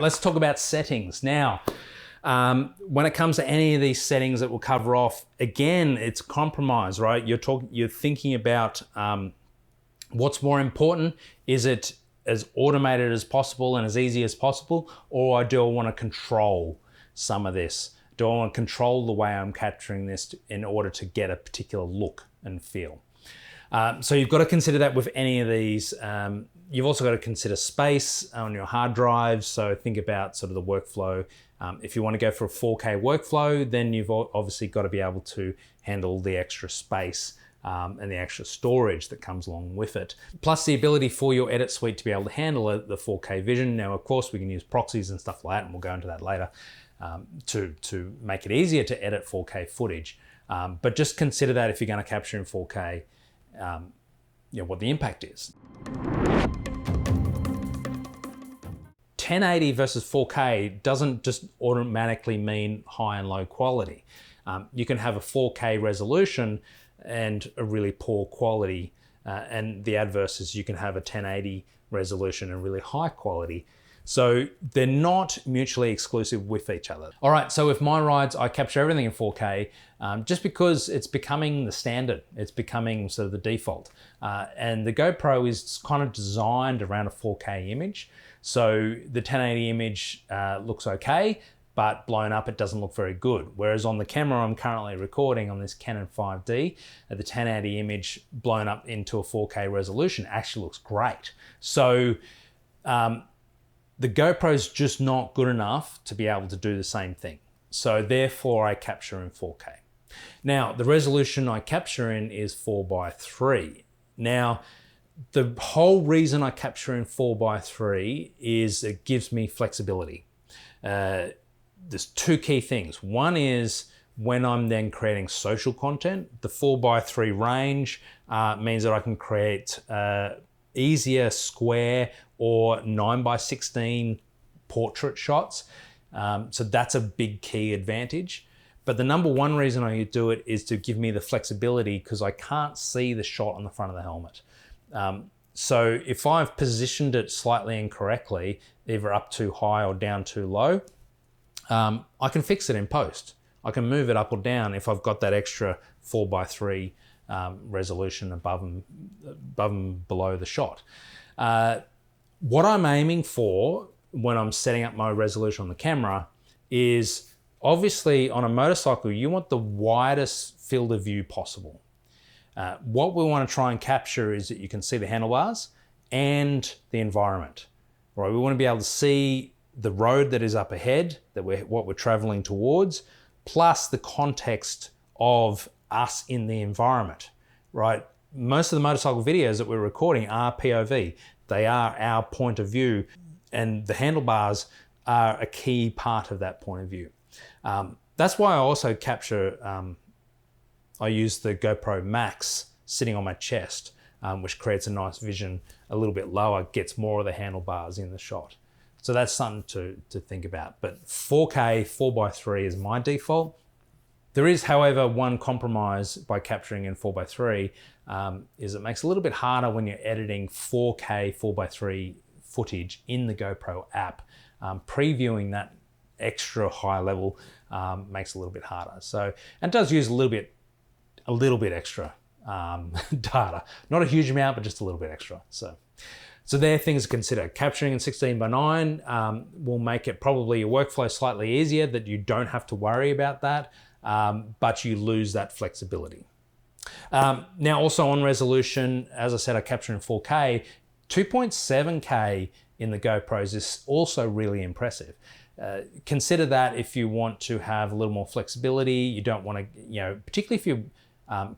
Let's talk about settings. Now, when it comes to any of these settings that we'll cover off, again, it's compromise, right? You're thinking about what's more important. Is it as automated as possible and as easy as possible? Or do I want to control some of this? Do I want to control the way I'm capturing this in order to get a particular look and feel? So you've got to consider that with any of these. You've also got to consider space on your hard drives. So think about sort of the workflow. If you want to go for a 4K workflow, then you've obviously got to be able to handle the extra space and the extra storage that comes along with it. Plus the ability for your edit suite to be able to handle the 4K vision. Now, of course, we can use proxies and stuff like that, and we'll go into that later, to make it easier to edit 4K footage. But just consider that if you're going to capture in 4K, what the impact is. 1080 versus 4K doesn't just automatically mean high and low quality. You can have a 4K resolution and a really poor quality, and the adverse is you can have a 1080 resolution and really high quality. So they're not mutually exclusive with each other. All right, so with my rides, I capture everything in 4K just because it's becoming the standard. It's becoming sort of the default. And the GoPro is kind of designed around a 4K image. So the 1080 image looks okay, but blown up, it doesn't look very good. Whereas on the camera I'm currently recording on this Canon 5D, the 1080 image blown up into a 4K resolution actually looks great. So the GoPro's just not good enough to be able to do the same thing. So therefore I capture in 4K. Now, the resolution I capture in is 4:3. Now, the whole reason I capture in 4:3 is it gives me flexibility. There's two key things. One is when I'm then creating social content, the 4:3 range means that I can create easier square or 9:16 portrait shots. So that's a big key advantage. But the number one reason I do it is to give me the flexibility because I can't see the shot on the front of the helmet. So if I've positioned it slightly incorrectly, either up too high or down too low, I can fix it in post. I can move it up or down if I've got that extra 4:3 resolution above and below the shot. What I'm aiming for when I'm setting up my resolution on the camera is obviously on a motorcycle, you want the widest field of view possible. What we want to try and capture is that you can see the handlebars and the environment. Right? We want to be able to see the road that is up ahead, what we're traveling towards, plus the context of us in the environment, right? Most of the motorcycle videos that we're recording are POV. They are our point of view, and the handlebars are a key part of that point of view. That's why I also capture, I use the GoPro Max sitting on my chest, which creates a nice vision a little bit lower, gets more of the handlebars in the shot. So that's something to think about. But 4K 4:3 is my default. There is, however, one compromise by capturing in 4:3, is it makes it a little bit harder when you're editing 4K 4:3 footage in the GoPro app. Previewing that extra high level makes it a little bit harder. So, and it does use a little bit extra data. Not a huge amount, but just a little bit extra. So there are things to consider. Capturing in 16:9 will make it probably your workflow slightly easier, that you don't have to worry about that, but you lose that flexibility. Now also on resolution, as I said, I capture in 4K. 2.7K in the GoPros is also really impressive. Consider that if you want to have a little more flexibility, you don't want to, particularly if you're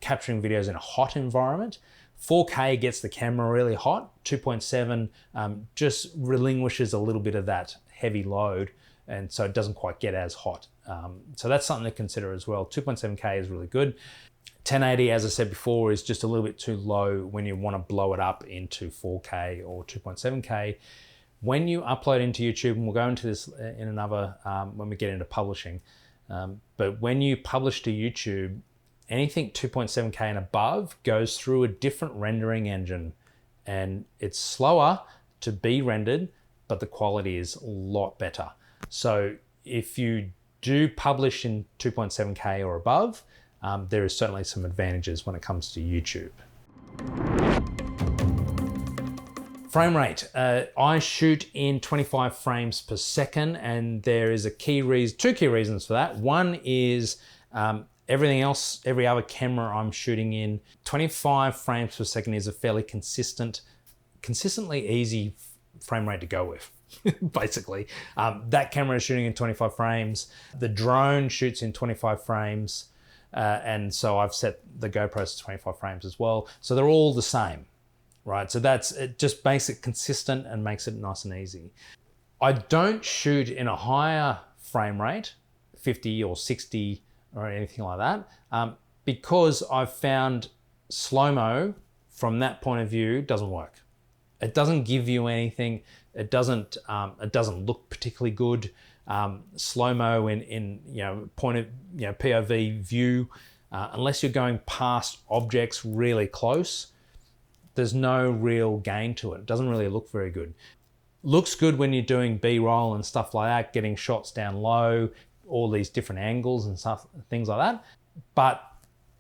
capturing videos in a hot environment, 4K gets the camera really hot. 2.7 just relinquishes a little bit of that heavy load, and so it doesn't quite get as hot. So that's something to consider as well. 2.7K is really good. 1080, as I said before, is just a little bit too low when you want to blow it up into 4K or 2.7K. When you upload into YouTube, and we'll go into this in another, when we get into publishing, but when you publish to YouTube, anything 2.7K and above goes through a different rendering engine, and it's slower to be rendered, but the quality is a lot better. So if you do publish in 2.7K or above, there is certainly some advantages when it comes to YouTube. Frame rate. I shoot in 25 frames per second, and there is two key reasons for that. One is everything else, every other camera I'm shooting in, 25 frames per second is a fairly consistently easy frame rate to go with. Basically, that camera is shooting in 25 frames. The drone shoots in 25 frames, and so I've set the GoPros to 25 frames as well. So they're all the same, right? So it just makes it consistent and makes it nice and easy. I don't shoot in a higher frame rate, 50 or 60 or anything like that, because I've found slow-mo from that point of view doesn't work. It doesn't give you anything. It doesn't look particularly good. Slow-mo in POV view, unless you're going past objects really close, there's no real gain to it. It doesn't really look very good. Looks good when you're doing B-roll and stuff like that, getting shots down low, all these different angles and stuff, things like that. But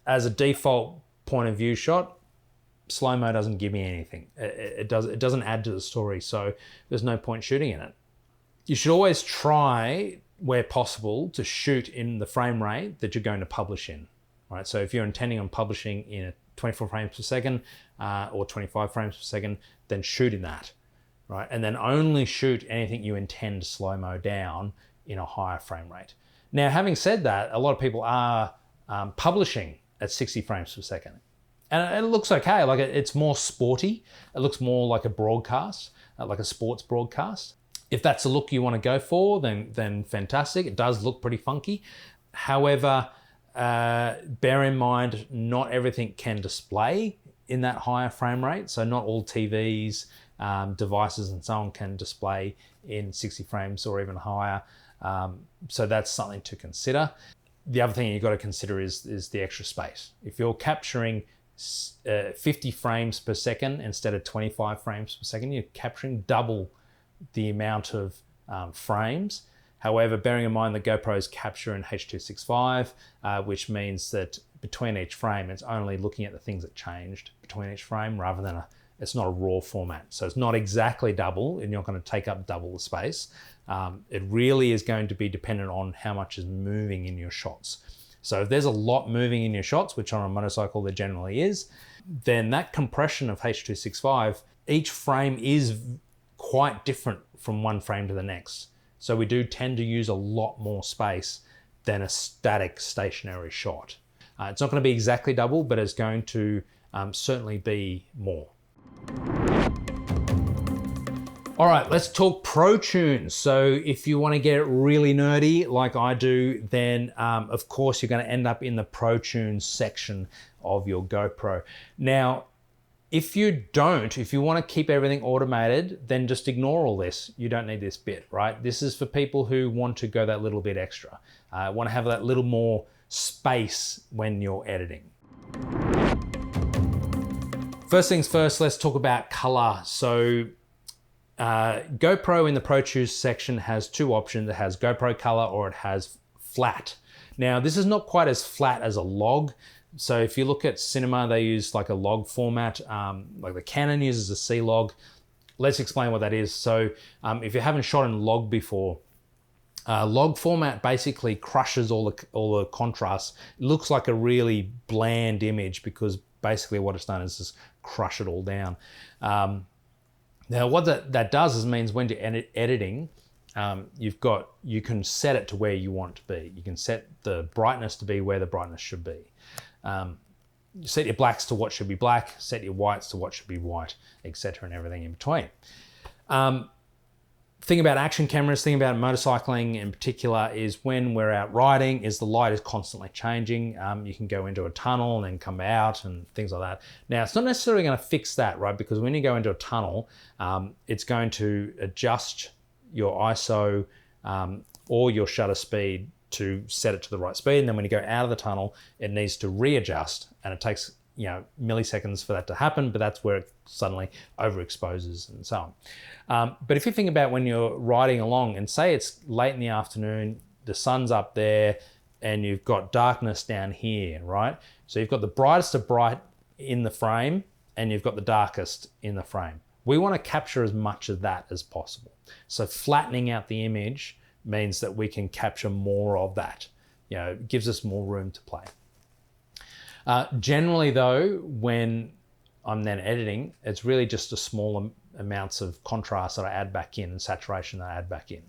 as a default point of view shot, slow-mo doesn't give me anything. It doesn't add to the story, so there's no point shooting in it. You should always try, where possible, to shoot in the frame rate that you're going to publish in. Right? So if you're intending on publishing in 24 frames per second or 25 frames per second, then shoot in that. Right? And then only shoot anything you intend to slow-mo down in a higher frame rate. Now, having said that, a lot of people are publishing at 60 frames per second. And it looks okay, like it's more sporty. It looks more like a broadcast, like a sports broadcast. If that's the look you want to go for, then fantastic. It does look pretty funky. However, bear in mind, not everything can display in that higher frame rate. So not all TVs, devices and so on can display in 60 frames or even higher. So that's something to consider. The other thing you've got to consider is the extra space. If you're capturing 50 frames per second instead of 25 frames per second, you're capturing double the amount of frames. However, bearing in mind the GoPros capture in H.265, which means that between each frame, it's only looking at the things that changed between each frame rather than it's not a raw format. So it's not exactly double, and you're not going to take up double the space. It really is going to be dependent on how much is moving in your shots. So if there's a lot moving in your shots, which on a motorcycle there generally is, then that compression of H.265, each frame is quite different from one frame to the next. So we do tend to use a lot more space than a static stationary shot. It's not going to be exactly double, but it's going to certainly be more. All right, let's talk Pro Tunes. So if you want to get really nerdy like I do, then of course you're going to end up in the Pro Tunes section of your GoPro. Now, if you want to keep everything automated, then just ignore all this. You don't need this bit, right? This is for people who want to go that little bit extra, want to have that little more space when you're editing. First things first, let's talk about color. So GoPro in the Pro Tools section has two options. It has GoPro color or it has flat. Now, this is not quite as flat as a log. So if you look at cinema, they use like a log format, like the Canon uses a C-Log. Let's explain what that is. So if you haven't shot in log before, log format basically crushes all the contrast. It looks like a really bland image because basically what it's done is just crush it all down. Now what that does is means when you're editing, you can set it to where you want it to be. You can set the brightness to be where the brightness should be. Set your blacks to what should be black, set your whites to what should be white, etc. and everything in between. Thing about action cameras, thing about motorcycling in particular is when we're out riding is the light is constantly changing. You can go into a tunnel and then come out and things like that. Now, it's not necessarily going to fix that, right? Because when you go into a tunnel, it's going to adjust your ISO or your shutter speed to set it to the right speed. And then when you go out of the tunnel, it needs to readjust, and it takes milliseconds for that to happen, but that's where it suddenly overexposes and so on. But if you think about when you're riding along and say it's late in the afternoon, the sun's up there and you've got darkness down here, right? So you've got the brightest of bright in the frame and you've got the darkest in the frame. We want to capture as much of that as possible. So flattening out the image means that we can capture more of that. It gives us more room to play. Generally though, when I'm then editing, it's really just a small amounts of contrast that I add back in and saturation that I add back in,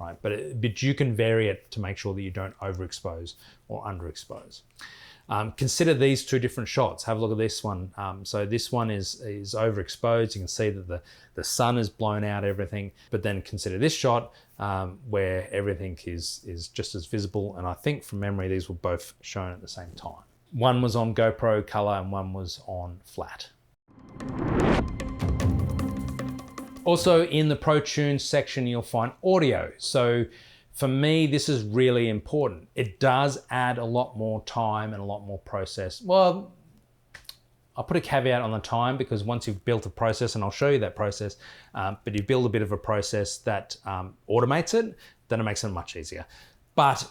right? But you can vary it to make sure that you don't overexpose or underexpose. Consider these two different shots. Have a look at this one. So this one is overexposed. You can see that the sun has blown out everything, but then consider this shot where everything is just as visible. And I think from memory, these were both shown at the same time. One was on GoPro color and one was on flat. Also in the Pro Tunes section, you'll find audio. So for me, this is really important. It does add a lot more time and a lot more process. Well, I'll put a caveat on the time because once you've built a process, and I'll show you that process, but you build a bit of a process that automates it, then it makes it much easier. But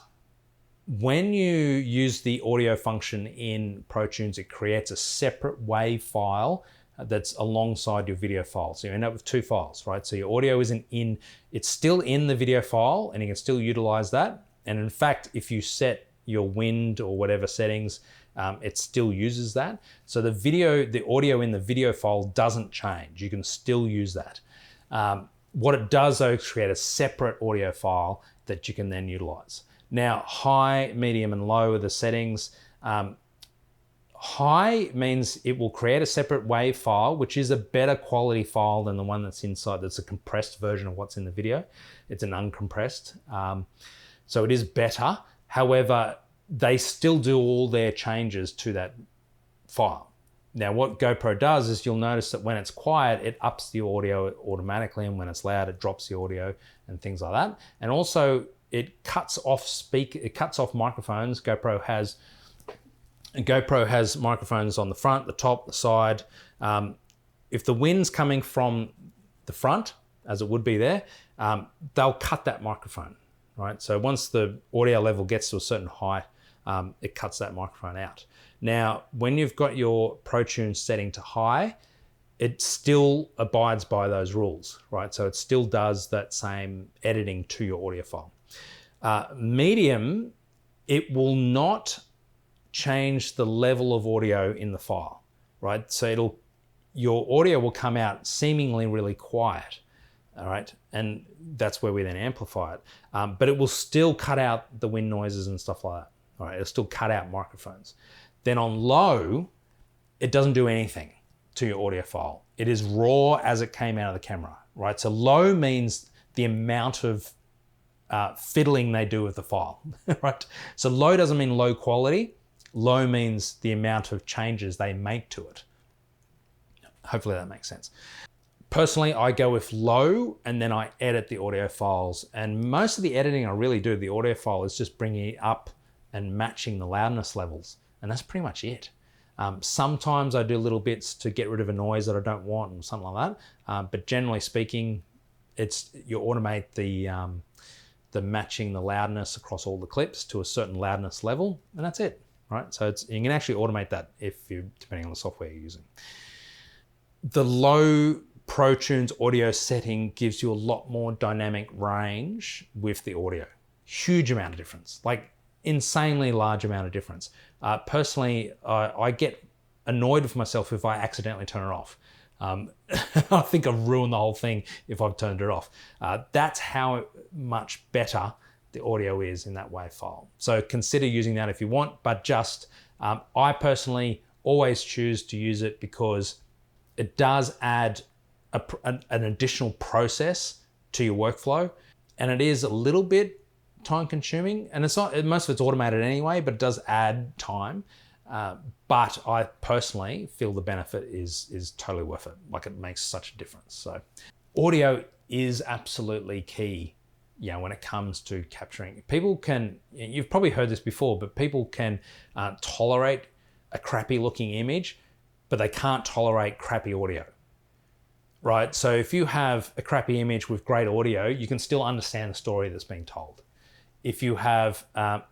when you use the audio function in Pro Tunes, it creates a separate WAV file that's alongside your video file. So you end up with two files, right? So your audio isn't in, it's still in the video file and you can still utilize that. And in fact, if you set your wind or whatever settings, it still uses that. So the audio in the video file doesn't change. You can still use that. What it does though is create a separate audio file that you can then utilize. Now, high, medium, and low are the settings. High means it will create a separate WAV file, which is a better quality file than the one that's inside. That's a compressed version of what's in the video. It's an uncompressed. So it is better. However, they still do all their changes to that file. Now, what GoPro does is you'll notice that when it's quiet, it ups the audio automatically, and when it's loud, it drops the audio and things like that. And also, it cuts off microphones. GoPro has microphones on the front, the top, the side. If the wind's coming from the front, as it would be there, they'll cut that microphone, right? So once the audio level gets to a certain height, it cuts that microphone out. Now, when you've got your Pro Tunes setting to high, it still abides by those rules, right? So it still does that same editing to your audio file. Medium, it will not change the level of audio in the file, right? So your audio will come out seemingly really quiet, all right? And that's where we then amplify it. But it will still cut out the wind noises and stuff like that, all right? It'll still cut out microphones. Then on low, it doesn't do anything to your audio file. It is raw as it came out of the camera, right? So low means the amount of fiddling they do with the file, right? So low doesn't mean low quality. Low means the amount of changes they make to it. Hopefully that makes sense. Personally, I go with low and then I edit the audio files. And most of the editing I really do, the audio file, is just bringing it up and matching the loudness levels. And that's pretty much it. Sometimes I do little bits to get rid of a noise that I don't want and something like that. But generally speaking, you automate the matching the loudness across all the clips to a certain loudness level, and that's it, right? So you can actually automate that depending on the software you're using. The low Pro Tunes audio setting gives you a lot more dynamic range with the audio. Huge amount of difference, like insanely large amount of difference. Personally, I get annoyed with myself if I accidentally turn it off. I think I've ruined the whole thing if I've turned it off. That's how much better the audio is in that WAV file. So consider using that if you want, but just, I personally always choose to use it because it does add an additional process to your workflow, and it is a little bit time consuming, and it's not, most of it's automated anyway, but it does add time. But I personally feel the benefit is totally worth it. Like, it makes such a difference. So audio is absolutely key, when it comes to capturing. People can, you've probably heard this before, but people can tolerate a crappy looking image, but they can't tolerate crappy audio, right? So if you have a crappy image with great audio, you can still understand the story that's being told. If you have a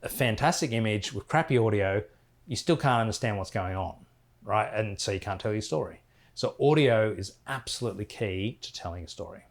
fantastic image with crappy audio, you still can't understand what's going on, right? And so you can't tell your story. So audio is absolutely key to telling a story.